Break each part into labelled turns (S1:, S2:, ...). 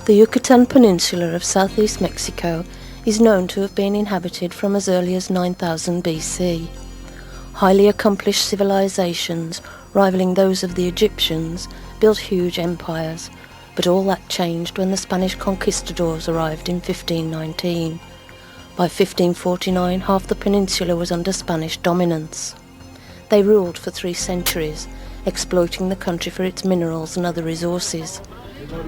S1: The Yucatan Peninsula of southeast Mexico is known to have been inhabited from as early as 9000 BC. Highly accomplished civilizations, rivaling those of the Egyptians, built huge empires, but all that changed when the Spanish conquistadors arrived in 1519. By 1549, half the peninsula was under Spanish dominance. They ruled for 3 centuries, exploiting the country for its minerals and other resources.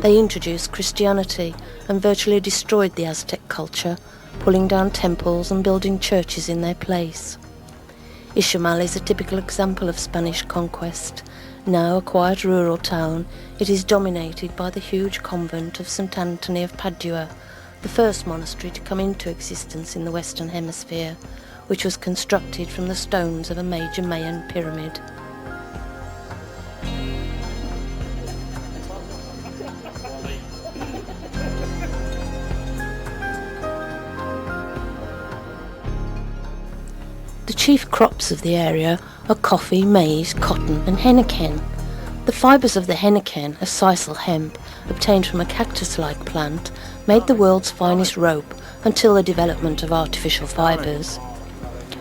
S1: They introduced Christianity and virtually destroyed the Aztec culture, pulling down temples and building churches in their place. Izamal is a typical example of Spanish conquest. Now a quiet rural town, it is dominated by the huge convent of St. Anthony of Padua, the first monastery to come into existence in the Western Hemisphere, which was constructed from the stones of a major Mayan pyramid. The chief crops of the area are coffee, maize, cotton and henequen. The fibres of the henequen, a sisal hemp, obtained from a cactus-like plant, made the world's finest rope until the development of artificial fibres.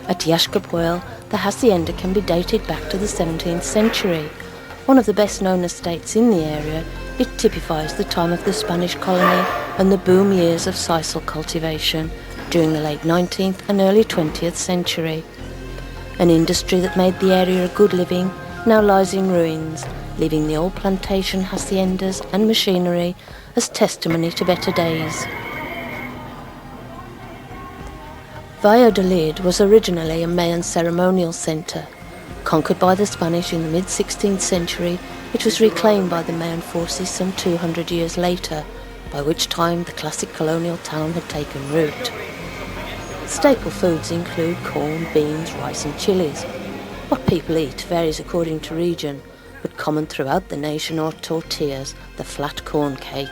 S1: At Yaxcopoil, the hacienda can be dated back to the 17th century. One of the best known estates in the area, it typifies the time of the Spanish colony and the boom years of sisal cultivation during the late 19th and early 20th century. An industry that made the area a good living now lies in ruins, leaving the old plantation haciendas and machinery as testimony to better days. Valladolid was originally a Mayan ceremonial centre. Conquered by the Spanish in the mid-16th century, it was reclaimed by the Mayan forces some 200 years later, by which time the classic colonial town had taken root. Staple foods include corn, beans, rice and chilies. What people eat varies according to region, but common throughout the nation are tortillas, the flat corn cake.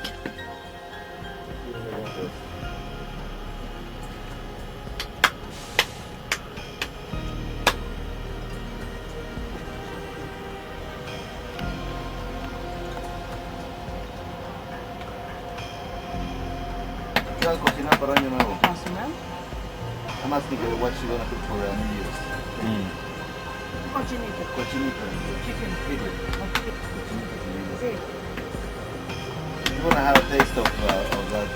S2: I'm asking her what she's gonna cook for New Year's. Cochinita. Cochinita. Chicken. Cochinita. You wanna have a taste of that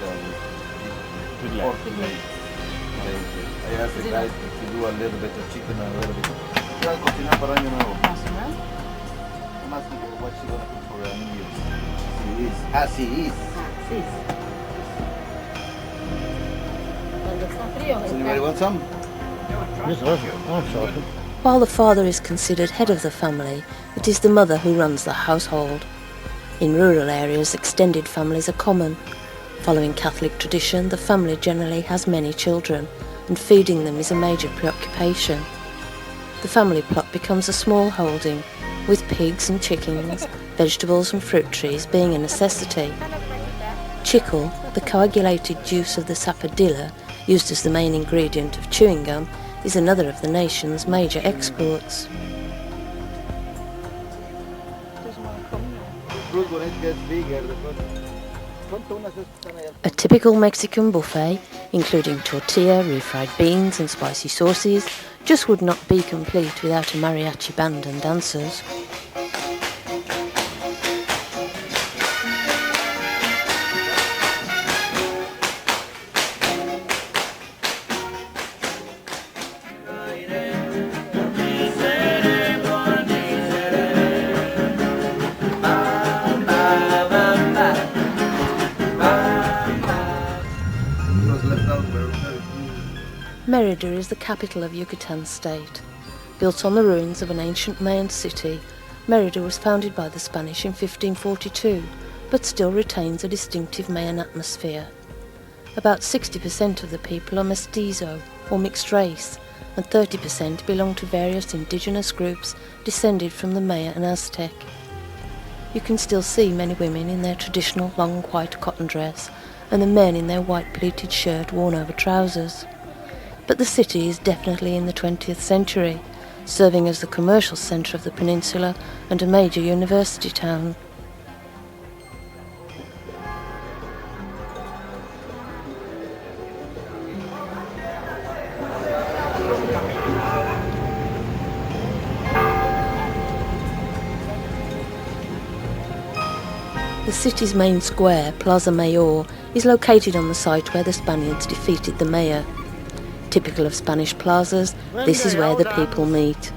S2: pork fillet. I asked the guys to do a little bit of chicken and a little bit. ¿Qué vas a cocinar para Año Nuevo? I'm asking her what she's gonna cook for New Year's. She is. She is. Does anybody want some?
S1: While the father is considered head of the family, it is the mother who runs the household. In rural areas, extended families are common. Following Catholic tradition, the family generally has many children, and feeding them is a major preoccupation. The family plot becomes a small holding, with pigs and chickens, vegetables and fruit trees being a necessity. Chicle, the coagulated juice of the sapodilla, used as the main ingredient of chewing gum, is another of the nation's major exports. A typical Mexican buffet, including tortilla, refried beans and spicy sauces, just would not be complete without a mariachi band and dancers. Mérida is the capital of Yucatan state. Built on the ruins of an ancient Mayan city, Mérida was founded by the Spanish in 1542, but still retains a distinctive Mayan atmosphere. About 60% of the people are mestizo, or mixed race, and 30% belong to various indigenous groups descended from the Maya and Aztec. You can still see many women in their traditional long white cotton dress, and the men in their white pleated shirt worn over trousers. But the city is definitely in the 20th century, serving as the commercial centre of the peninsula and a major university town. The city's main square, Plaza Mayor, is located on the site where the Spaniards defeated the mayor. Typical of Spanish plazas, this is where the people meet.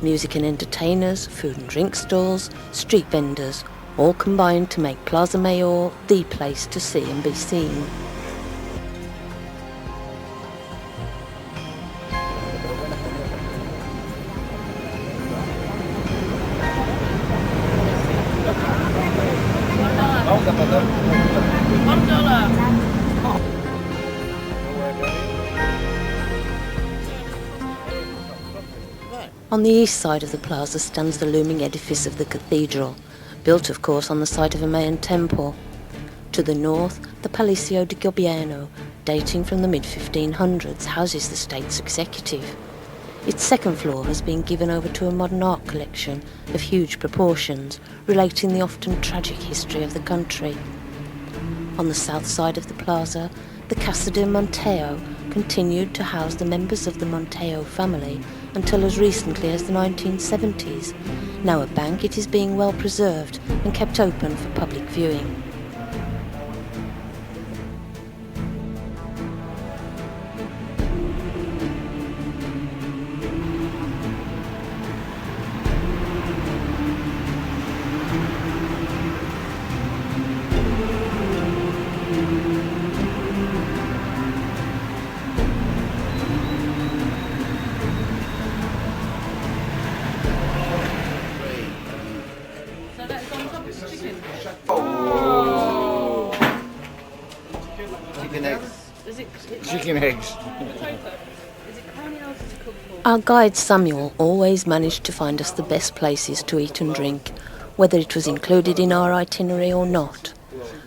S1: Music and entertainers, food and drink stalls, street vendors, all combined to make Plaza Mayor the place to see and be seen. On the east side of the plaza stands the looming edifice of the cathedral, built of course on the site of a Mayan temple. To the north, the Palacio de Gobierno, dating from the mid-1500s, houses the state's executive. Its second floor has been given over to a modern art collection of huge proportions, relating the often tragic history of the country. On the south side of the plaza, the Casa de Monteo continued to house the members of the Monteo family until as recently as the 1970s. Now a bank, it is being well preserved and kept open for public viewing.
S2: Chicken eggs.
S3: Chicken eggs.
S1: Our guide Samuel always managed to find us the best places to eat and drink, whether it was included in our itinerary or not.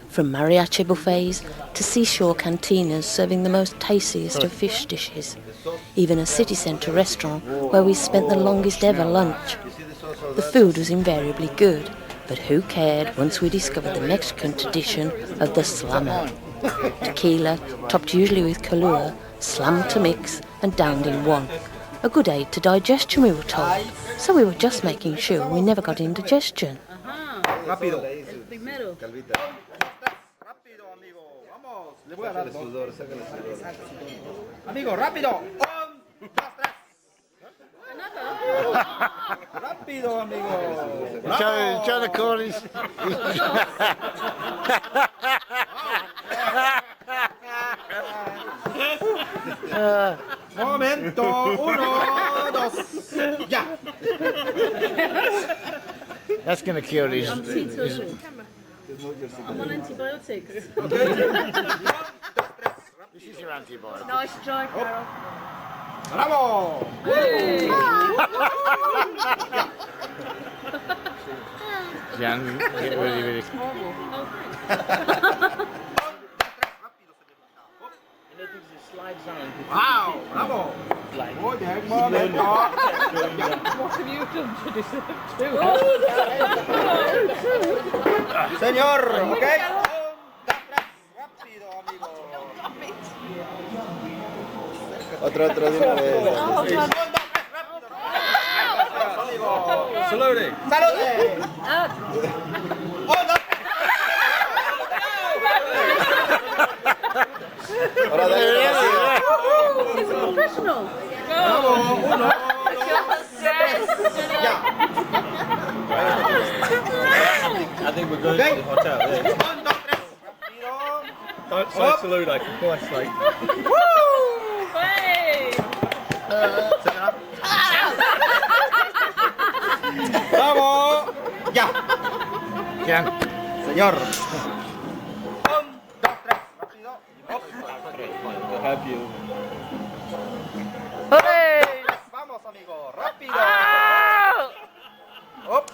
S1: From mariachi buffets to seashore cantinas serving the most tastiest of fish dishes. Even a city centre restaurant where we spent the longest ever lunch. The food was invariably good, but who cared once we discovered the Mexican tradition of the slammer. Tequila, topped usually with Kahlua, slammed to mix and downed in one. A good aid to digestion, we were told, so we were just making sure we never got indigestion.
S2: Rápido. Calvita. Rápido, amigo. Vamos. Sácale sudor, sácale sudor. Amigo, rápido. Rápido, amigo.
S3: Trying to call his...
S2: Momento. 1, 2. Ya.
S3: That's going to kill his...
S4: I'm on antibiotics.
S3: This is your antibiotic.
S4: Nice try, Carol.
S2: Bravo.
S4: Hey.
S3: Jan, get ready with it.
S4: Horrible. Oh, thanks.
S2: Wow. Bravo. Muy bien. Momento.
S4: What have you done to deserve to?
S2: Señor, ¿ok? Rápido, amigo. Otro de una vez. Salute. Salute. Ahora dale así.
S4: It's professional.
S2: Bravo. 1, 2, 3. Ya.
S5: I think we're going to the hotel. Yeah.
S2: 1, 2, 3. Rápido.
S5: Don't say salute, I can quite like.
S4: Hey.
S2: Bravo. Ya.
S3: Jan.
S2: Señor. 1, 2, 3. Rápido. Hop.
S5: To have you.
S2: Vamos, amigo. Rápido. Hop.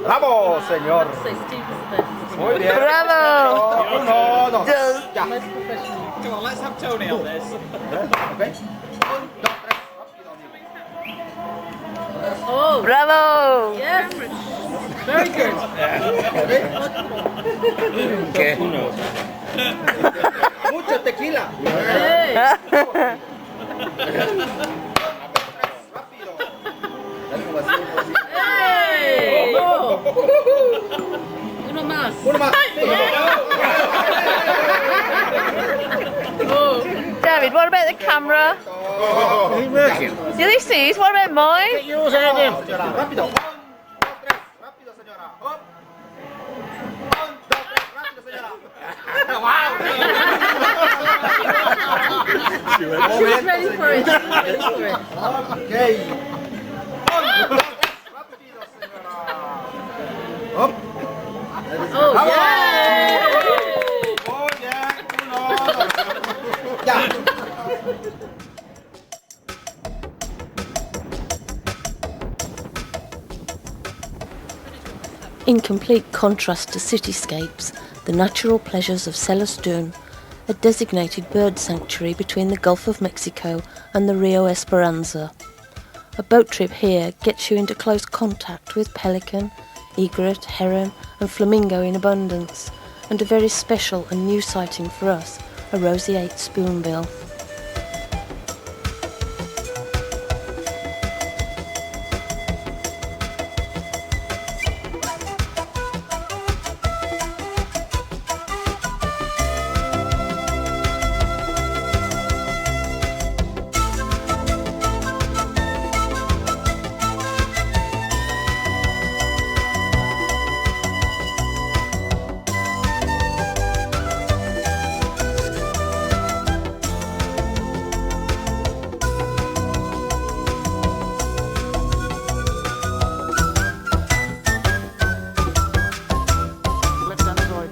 S2: Bravo, señor.
S4: Say Steve is the best.
S2: Muy bien.
S1: Bravo.
S2: 1, 2. Ya.
S4: Most professional.
S5: Come on, let's have Tony on this.
S2: Ok. 1, 2, 3. Rápido, amigo.
S4: Oh,
S1: Bravo!
S4: yes. Very good.
S3: Okay.
S2: Mucho tequila.
S4: Hey.
S2: Rápido. Dale como así, como así.
S4: Hey.
S1: David, what about the camera?
S3: Is it working?
S1: This is. What about mine?
S3: Get yours out then.
S2: Rápido. 1, 2, 3. Rápido, señora. Hop. 1, 2, 3. Rápido, señora.
S1: She's ready for it.
S2: Okay. 1, 2, 3. Rápido, señora. Hop.
S1: Oh, yeah!
S2: Oh, yeah. 1, 2. Ya.
S1: In complete contrast to cityscapes, the natural pleasures of Celestún, a designated bird sanctuary between the Gulf of Mexico and the Rio Esperanza. A boat trip here gets you into close contact with pelican, egret, heron and flamingo in abundance, and a very special and new sighting for us, a roseate spoonbill.
S3: Left-hand side.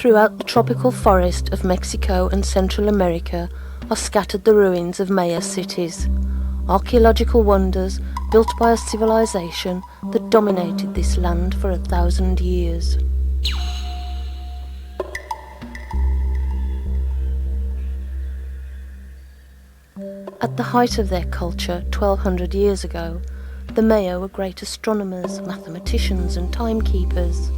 S1: Throughout the tropical forest of Mexico and Central America are scattered the ruins of Maya cities, archaeological wonders built by a civilization that dominated this land for 1,000 years. At the height of their culture 1,200 years ago, the Maya were great astronomers, mathematicians and timekeepers.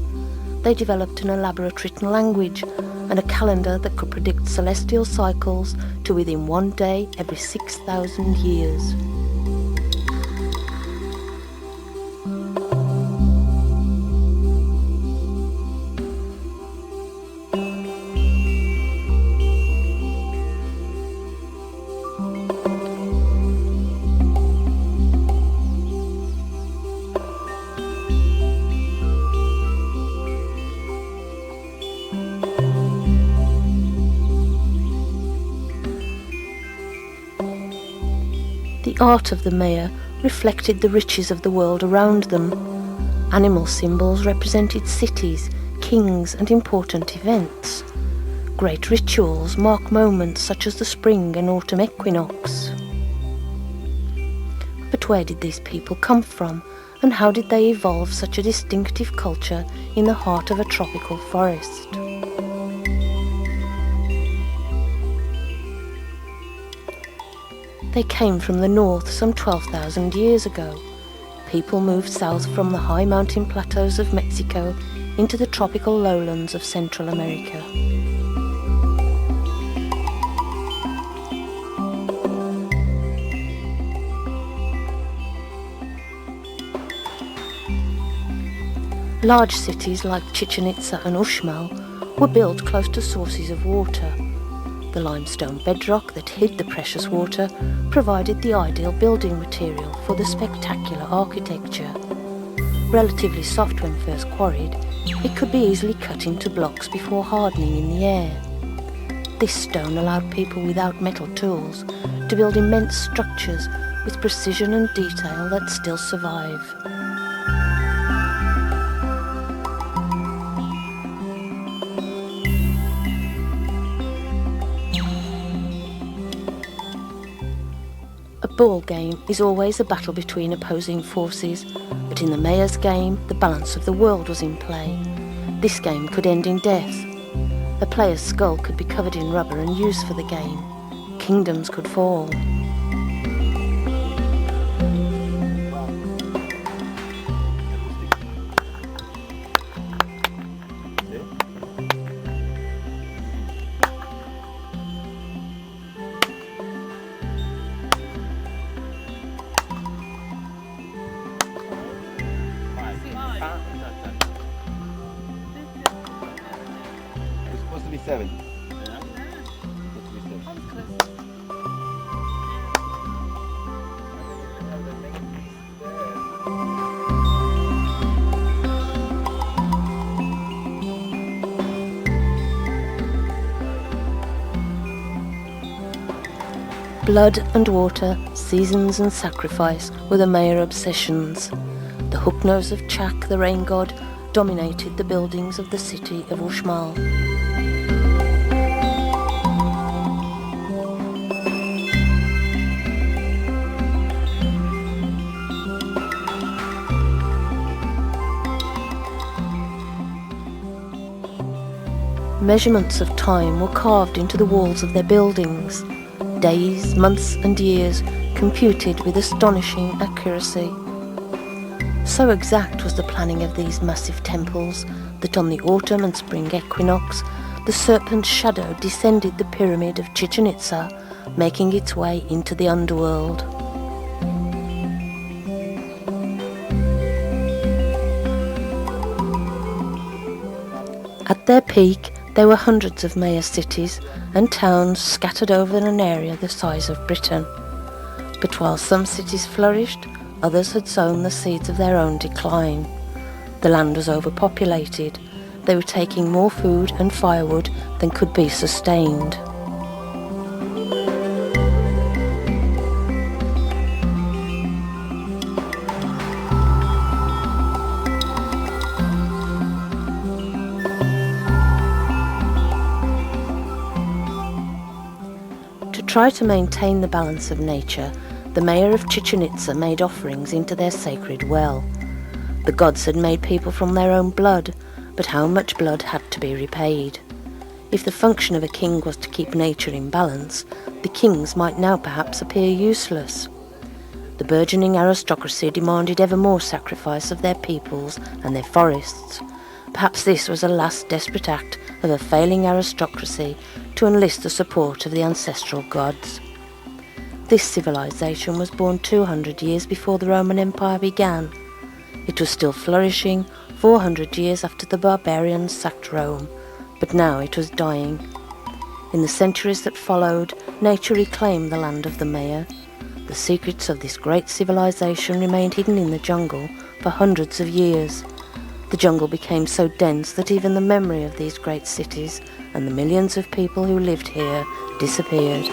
S1: They developed an elaborate written language and a calendar that could predict celestial cycles to within 1 day every 6,000 years. The art of the Maya reflected the riches of the world around them. Animal symbols represented cities, kings, and important events. Great rituals mark moments such as the spring and autumn equinox. But where did these people come from, and how did they evolve such a distinctive culture in the heart of a tropical forest? They came from the north some 12,000 years ago. People moved south from the high mountain plateaus of Mexico into the tropical lowlands of Central America. Large cities like Chichen Itza and Uxmal were built close to sources of water. The limestone bedrock that hid the precious water provided the ideal building material for the spectacular architecture. Relatively soft when first quarried, it could be easily cut into blocks before hardening in the air. This stone allowed people without metal tools to build immense structures with precision and detail that still survive. A ball game is always a battle between opposing forces, but in the Mayor's game, the balance of the world was in play. This game could end in death. A player's skull could be covered in rubber and used for the game. Kingdoms could fall.
S2: It's supposed to be 7. Yeah. Supposed to be 7.
S1: Blood and water, seasons and sacrifice were the Maya obsessions. The hook nose of Chak, the rain god, dominated the buildings of the city of Uxmal. Measurements of time were carved into the walls of their buildings. Days, months and years computed with astonishing accuracy. So exact was the planning of these massive temples that on the autumn and spring equinox, the serpent's shadow descended the pyramid of Chichen Itza, making its way into the underworld. At their peak, there were hundreds of Maya cities and towns scattered over an area the size of Britain. But while some cities flourished, others had sown the seeds of their own decline. The land was overpopulated. They were taking more food and firewood than could be sustained. To try to maintain the balance of nature, the mayor of Chichen Itza made offerings into their sacred well. The gods had made people from their own blood, but how much blood had to be repaid? If the function of a king was to keep nature in balance, the kings might now perhaps appear useless. The burgeoning aristocracy demanded ever more sacrifice of their peoples and their forests. Perhaps this was a last desperate act of a failing aristocracy to enlist the support of the ancestral gods. This civilization was born 200 years before the Roman Empire began. It was still flourishing 400 years after the barbarians sacked Rome, but now it was dying. In the centuries that followed, nature reclaimed the land of the Maya. The secrets of this great civilization remained hidden in the jungle for hundreds of years. The jungle became so dense that even the memory of these great cities and the millions of people who lived here disappeared.